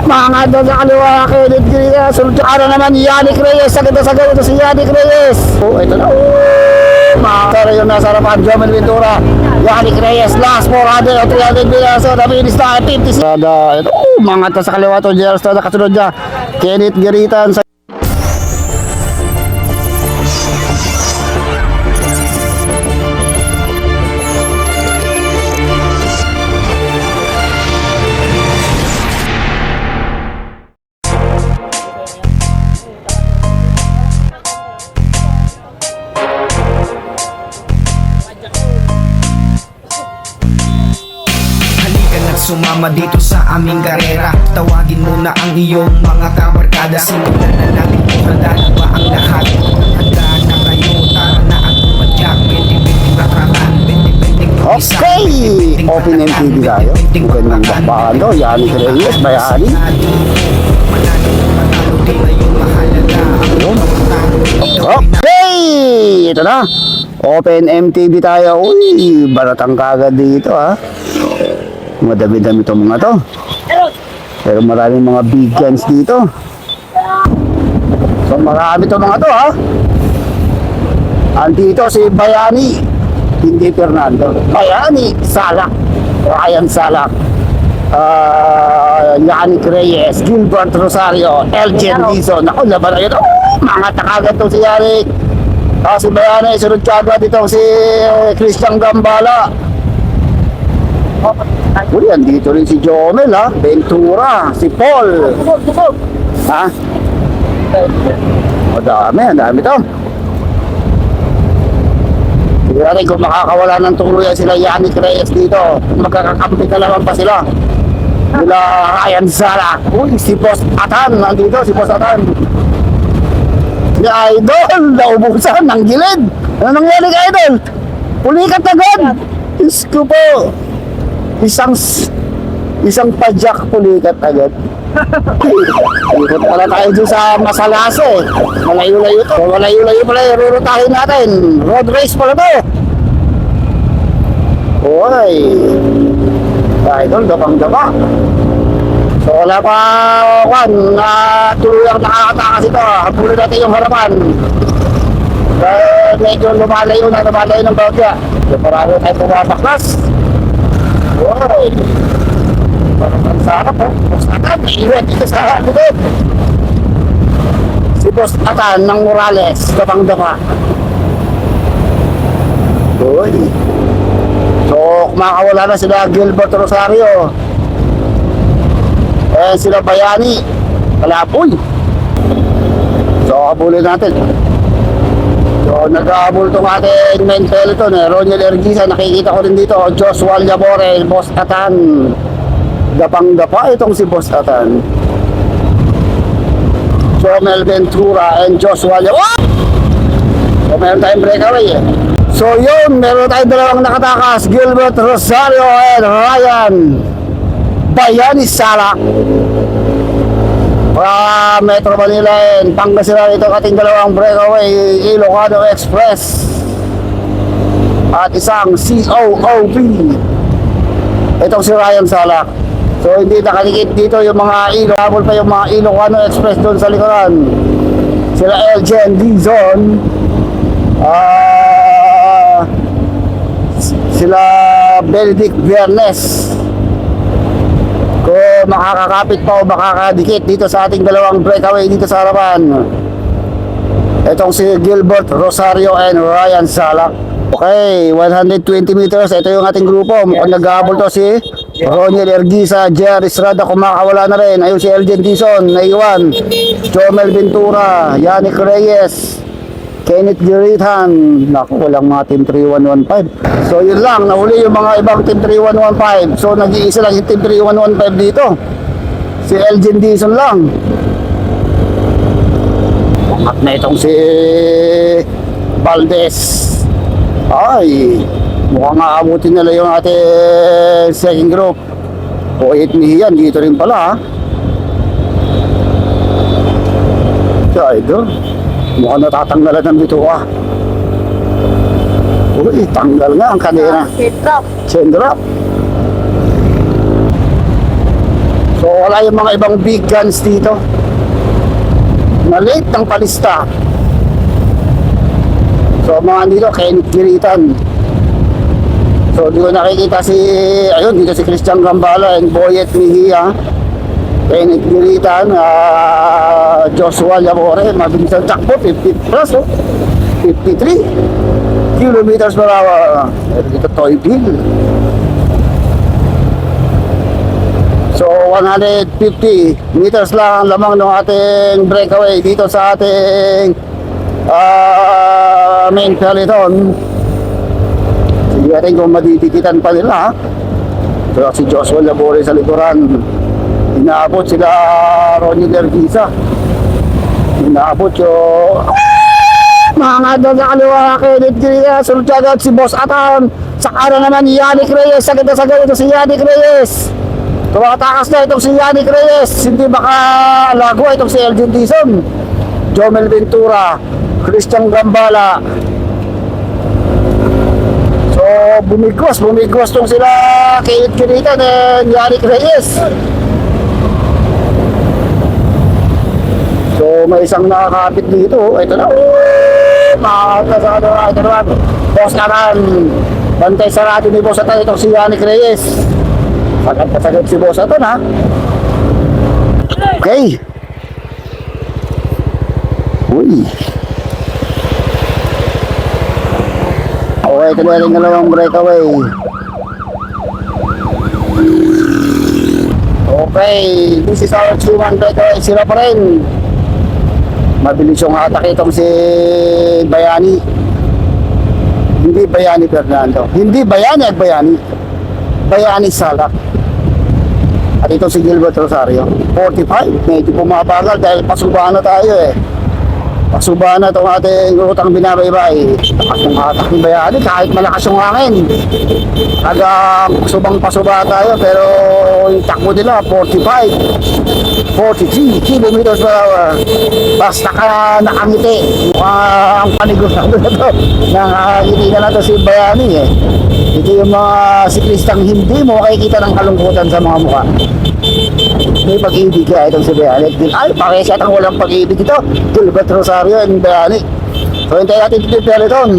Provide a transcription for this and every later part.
Mga doon sa kaliwa, Kenneth Green. Sunod ka na naman, Yannick Reyes. Sagad na sagad ito si Yannick Reyes. Oh, ito na. Makakara yung nasa harapan, Jomel Ventura. Yannick Reyes, last 400 o 300 meters. So, nabilis na 56. Ito, mga to sa kaliwa to, Gerald Estrada. Kasunod niya, Kenneth Giritan. Sumama dito sa aming karera. Tawagin mo na ang iyong mga kabarkada. Simulan na natin kung handa na ba ang lahat. Handa na kayo, tara na ang tumadyak. 20-20 patrakan, 20-20 Okay! Open MTV tayo. Magandang bakbakan to. Yannick Reyes, Bayani. Okay! Ito na. Open MTV tayo. Uy, baratang kagad dito ha. Madami-dami itong mga to. Pero maraming mga big guns dito. So marami itong mga to ha. Andito si Bayani, hindi Fernando. Bayani, Salak, Ryan Salak, Yannick Reyes, Gilbert Rosario, Elgin Dizon. Ako, laban na ito. Mga takagat to si Yannick. Si Bayani, sunod kagad dito si Christian Gambala. Uli, andito rin si Jomel ha, Ventura, si Paul. Ha? Ang dami to. Hindi natin kung makakawala ng tuluyan sila Yannick Reyes dito. Magkakakampi na naman pa sila. Sila Ryan Sala. Uy, si Boss Atan, nandito si Boss Atan. Si Idol, naubusan ng gilid. Ano nangyari kay Idol? Pulikat agad. Diyos ko po. Isang padyak pulikat agad. Ikot pala tayo dun sa Masalase. Malayo-layo to. Malayo-layo pala yung rurutahin natin. Road race pala to. Uy. Idol, gabang-gaba. So wala pa tuluyang nakakatakas ito. Habulin natin yung harapan. Medyo lumalayo ng bagya. So parang tayo pumapaklas. Wow! Parang sarap po. Boss Atan, naiwan dito sa likod. Si Boss Atan ng Morales, gabang-gaba. Uy. So, kumakawala na sila Gilbert Rosario. Sila Bayani. Kalapoy. So, abulin natin. So, nag-aabol itong ating main peloton Roniel Ergisa, nakikita ko rin dito Joshua Labore, Boss Atan. Gapang-gapa itong si Boss Atan. Jomel Ventura and Joshua Labore. So, meron tayong breakaway So, yun, meron tayong dalawang nakatakas, Gilbert Rosario and Ryan Bayani Sala. Para Metro Manila and Pangasinan, ito ating dalawang breakaway Ilocano Express at isang COOP. Itong si Ryan Salak. So hindi nakalikit dito yung mga habol pa yung mga Ilocano Express doon sa likuran. Sila Elgin Dizon, sila Benedict Viernes. Kung makakakapit pa o makakadikit dito sa ating dalawang breakaway dito sa harapan, itong si Gilbert Rosario and Ryan Salak. Okay, 120 meters. Ito yung ating grupo. Mukhang nag-aabol to si Roniel Ergisa, Jerry Estrada, kumakawala na rin. Ayun si Elgin Dizon, naiwan. Jomel Ventura, Yannick Reyes, Kenneth Giritan. Naku, walang mga Team 3115. So yun lang, nahuli yung mga ibang Team 3115. So nag-iisa lang yung Team 3115 dito. Si Elgin Dizon lang. At na itong si Valdez. Ay, mukhang aabutin nila yung ating second group. O 8 Mihian, dito rin pala ha. So ito, mukhang natatanggalan ng bituka. Uy, tanggal nga ang kanina. Chain drop. So So wala yung mga ibang big guns dito na late ng palista. So mga dito, Kenneth Giritan. So dito nakikita si, ayun, dito si Christian Gambala and Boyet Mejia. Kenneth Giritan, Joshua Labore, mabilis ang takbo, 50 plus, 53 kilometers per hour. Dito Toy Bill. So 150 meters lang ang lamang ng ating breakaway dito sa ating main peloton. Sige natin kung madidikitan pa nila. So si Joshua Labore sa likuran. Inaabot sila Ronnie Lerguisa. Inaabot yung mga doon sa kaliwa Kenneth Giritan. Sunod agad si Boss Atan. Sa kanan naman Yannick Reyes. Sagad na sagad ito si Yannick Reyes. Tumatakas na itong si Yannick Reyes. Hindi makalagwa itong si Elgin Dizon. Jomel Ventura, Christian Gambala. So bumigwas tong sila Kenneth Giritan and Yannick Reyes. So may isang nakakapit dito. Ito na. Ito naman. Boss Aran. Bantay sarado ni Boss Atan itong si Yannick Reyes. Sagad si Boss Atan, ha? Okay. Uy. Okay, ito na rin dalawang breakaway. Okay, this is our 2-1 breakaway. Sila pa rin. Mabilis yung atake itong si Bayani. Hindi Bayani Fernando. Hindi Bayani Agbayani. Bayani Salak. At ito si Gilbert Rosario, 45, medyo pumabagal dahil pasubahan na tayo eh. Pasubahan na itong ating rutang binabaybay. Lakas ng hatak ng Bayani kahit malakas yung hangin. Hanggang pasubang-pasubahan tayo pero yung takbo nila 45, 43 kilometers per hour. Basta ka nakangiti. Mukhang paniguran na ito. Nakangiti na lang ito si Bayani eh. Ito yung mga siklistang hindi mo makikita ng kalungkutan sa mga mukha. May pag-ibig kaya itong si Bayani. Ay, pakisya itong walang pag-ibig ito. Gilbert Rosario and Bayani. So, hintayin natin ito yung peloton.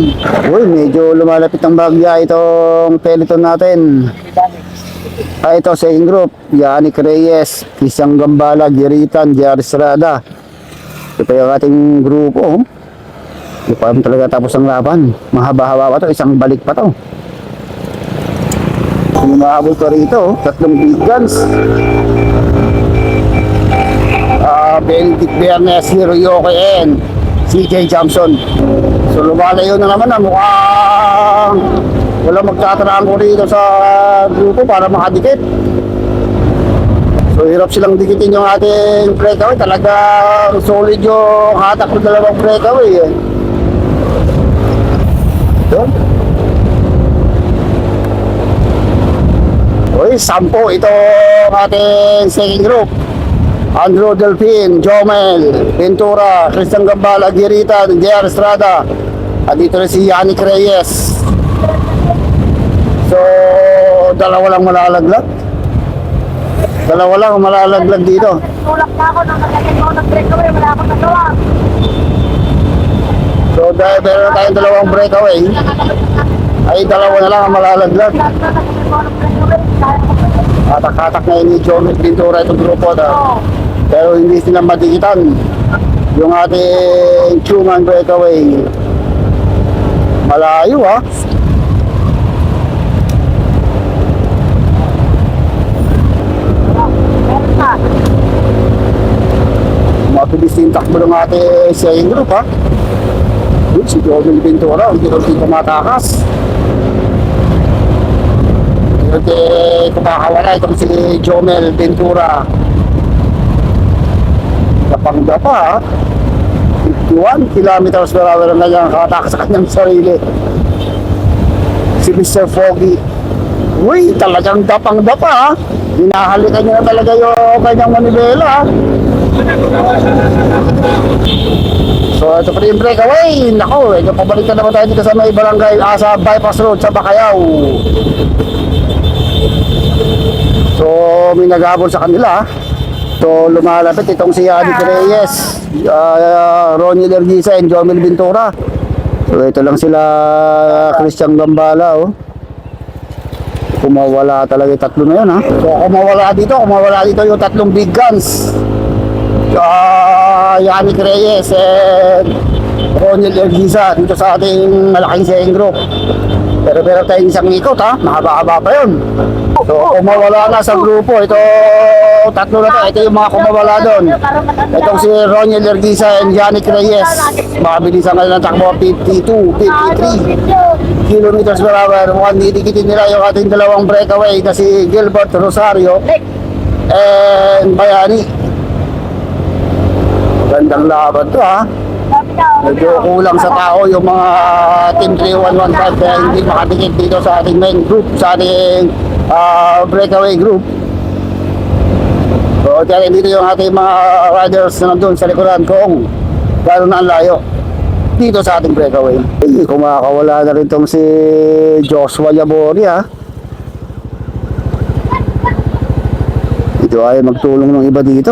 Uy, medyo lumalapit ng bagya itong peloton natin. Ito sa group. Yannick Reyes, Christian Gambala, Giritan, Jerry Estrada. Ito yung ating grupo. Hindi pa talaga tapos ang laban. Mahaba-haba pa ito. Isang balik pa ito. Umahabol ko rito, 3 big guns. Benedict Bernes, Hiroyoki and CJ Johnson. So lumalayo na naman na mukhang wala magtatanaan ko rito sa grupo para makadikit. So hirap silang dikitin yung ating breakaway. Talagang solid yung hatak ng dalawang breakaway eh. Doon. Uy, 10 ito ating second group. Andrew Delfin, Jomel Ventura, Christian Gambala, Giritan, Jerry Estrada. At dito rin si Yannick Reyes. So, dalawa lang malalaglag. Dalawa lang malalaglag dito. Tulak na ako nang nagagyan ko ng breakaway, wala akong nagawa. So, dahil meron tayong dalawang breakaway, ay dalawa na lang ang malalaglag. Hatak-hatak na yun ni Jomel Ventura itong grupo na. Pero hindi sila madikitan yung ating human breakaway. Malayo ha. Mabilis yung takbo ng ating second group ha. Yun si Jomel Ventura, hindi rin tumatakas. Hindi kumakawala itong si Jomel Ventura. Dapang-dapa ha. 51 kilometers per hour ang kanyang katakas sa kanyang sarili. Si Mr. Foggy. Uy, talagang dapang-dapa ha. Hinahalikan niya na talaga yung kanyang manibela ha. So ito pa rin breakaway. Naku, ito pabalik na naman tayo dito sa may barangay sa bypass road sa Bacayao. So may naghabol sa kanila ha. So lumalapit itong si Yannick Reyes, Ronnie Lerguisa and Jomel Ventura. So ito lang sila, Christian Gambala, oh. Kumawala talaga yung tatlo na yun, ha. So kumawala dito yung tatlong big guns. Yannick Reyes and Ronnie Lerguisa dito sa ating malaking saying group. Pero meron tayong isang ikot, ha. Mahaba-haba pa yun. So kumawala na sa grupo. Ito, tatlo na to. Ito yung mga kumawala doon. Itong si Ronnie Lerguisa and Yannick Reyes. Mabilisan ka ng takbo, 52, 53 kilometers per hour. Mukhang didikitin nila yung ating dalawang breakaway na si Gilbert Rosario and Bayani. Gandang laban to, ha. Medyo kulang sa tao yung mga Team 3115 kaya hindi makadikit dito sa ating main group, sa ating breakaway group. So kaya dito yung ating mga riders na nandun sa likuran kung gano'n na ang layo dito sa ating breakaway. Kumakawala na rin itong si Joshua Yabori, ha. Ito ay magtulong ng iba dito.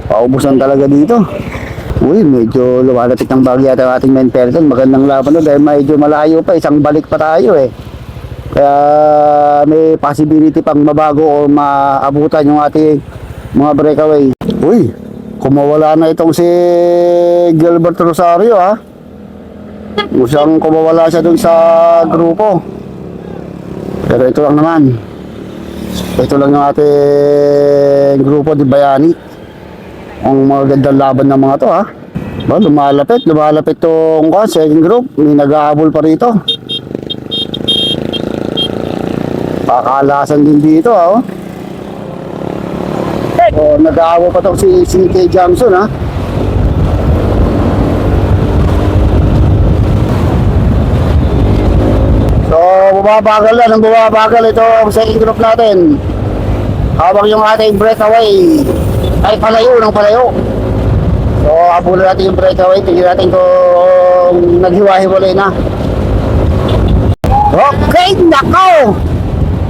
Paubusan talaga dito. Uy, medyo lumalapit ng bagay at ang ating main person. Magandang laban doon dahil medyo malayo pa. Isang balik pa tayo, eh. Kaya may possibility pang mabago o maabutan yung ating mga breakaway. Uy, kumawala na itong si Gilbert Rosario, ha. Usang kumawala siya dun sa grupo. Pero ito lang naman. Ito lang yung ating grupo di Bayani. Ang magandang laban ng mga to, ha. Ba, lumalapit tong second group. May nag-ahabol pa rito. Pakalasan din dito, ha, oh. O, nag-ahabol pa tong si CK Jamson, ha. So, bumabagal ito ang second group natin. Habang yung ating breakaway ay palayo. So, abulan natin yung breakaway. Tingnan natin kung naghiwa-hiwalay na. Okay, nako!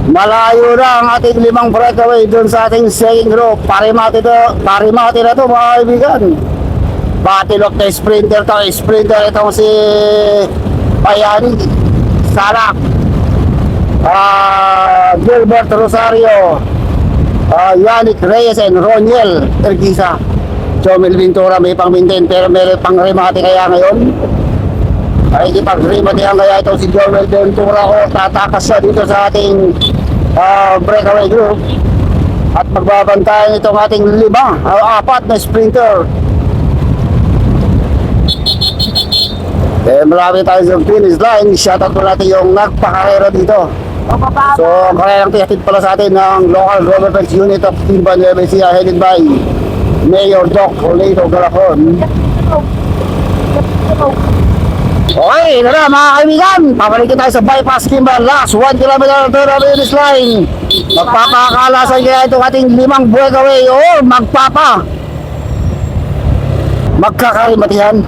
Malayo na ang ating limang breakaway dun sa ating second group. Parimati na to, mga kaibigan. Battle of the sprinter to. Sprinter itong si Bayani Salak, Gilbert Rosario, Yannick Reyes and Roniel Lerguisa. Jomel Ventura may pang-maintain pero may pang-remate kaya ngayon. Ay di pag-remate kaya itong si Jomel Ventura o tatakas siya dito sa ating breakaway group. At magbabantayan itong ating apat na sprinter. Malapit tayo sa finish line. Shoutout po natin yung nagpakarera dito. So, ang karerang tihatid pala sa atin ng Local Government Unit of Timban Nueva Ecija headed by Mayor Doc Oleto Galacon. Okay, ito na mga kaibigan. Papalikin tayo sa bypass Kimban. Last 1 kilometer to the finish line. Magpapakalasan kaya itong ating limang breakaway o magkakarimatihan.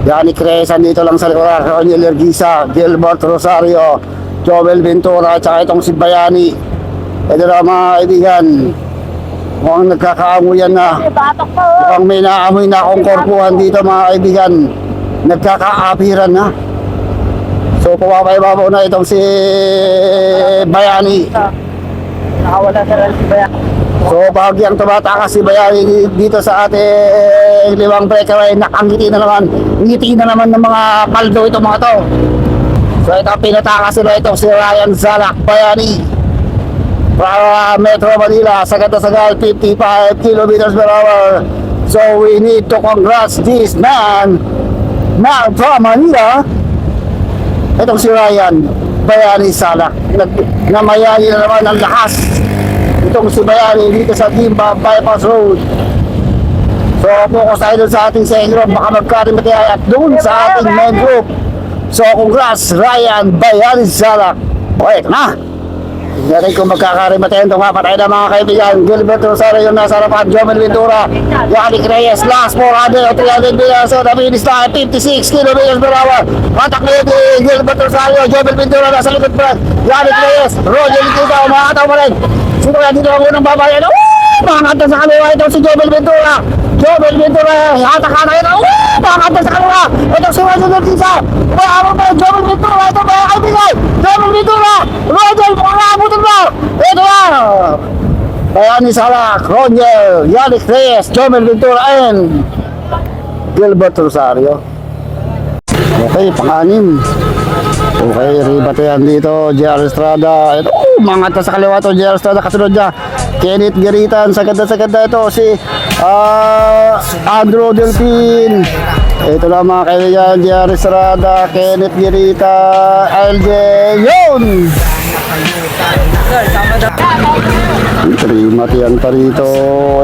Yannick Reyes dito lang sa likuran. Ronnie Lerguisa, Gilbert Rosario, Jomel Ventura at saka itong si Bayani. Ito na mga kaibigan. Mukhang nagkakaamuyan na. Mukhang may naamoy na akong korpuhan dito mga kaibigan. Nagkakaapiran na. So pumapaibabaw na itong si Bayani. Nakawala na lang si Bayani. So bahagyang tumatakas si Bayani dito sa ating limang breakaway. Nakangiti na naman. Ngiti na naman ng mga paldo itong mga to. So ito pinatakas sila itong si Ryan Zalak Bayani para Metro Manila. Sagad na sagad 55 kilometers per hour. So we need to congrats this man now from Manila. Itong si Ryan Bayani Zalak. Namayani na naman ang lakas itong si Bayani dito sa Timba Bypass Road. So focus tayo dun sa ating second group. Baka magkarimati at dun sa ating main group. So congrats Ryan Bayani Zalak. Okay, ito na. Tignan natin kung magkakarimatayan itong apat tayo na mga kaibigan. Gilbert Rosario yung nasa harapan. Jomel Ventura, Yannick Reyes, last 400 o 300 meters. So the finish line 56 kilometers per hour. Patak na yun Gilbert Rosario, Jomel Ventura nasa likod pa. Yannick Reyes, Roger Likita, umakataw pa rin. Sino kaya dito ang unang babayan? Woo! Mangat na sa kaliwa ito si Jobel Ventura. Jobel Ventura, hatak-hatak ito. Mangat na sa kaliwa. Ito si Roger Ortiza. Paabot pa Jobel Ventura. Ito ba yung kaibigan? Jobel Ventura. Roger, mukhang naabutin mo. Ito na. Kaya ni Salak, Roger, Yannick Reyes, Jobel Ventura, and Gilbert Rosario. Okay, pang-anim. Okay, ribate yan dito, JR Estrada. Ito, mangat na sa kaliwa to, JR Estrada. Kasunod niya, Kenneth Geritan. Sa ganda ito, si Andrew Delpin. Ito lang mga kaibigan, JR Estrada, Kenneth Geritan, LJ, yun! Trimati yan pa rito.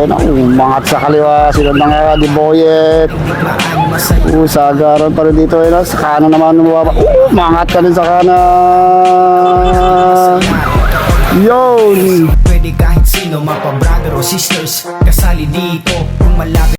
Ayun, mangat sa kaliwa, sila nga di Boyet. Sagaran pa rin dito. Ayun, sa kanan naman bumaba. Mangat ka rin sa kanan. Yun! Pwede kahit sino, mapa brother o sisters, kasali dito kung malapit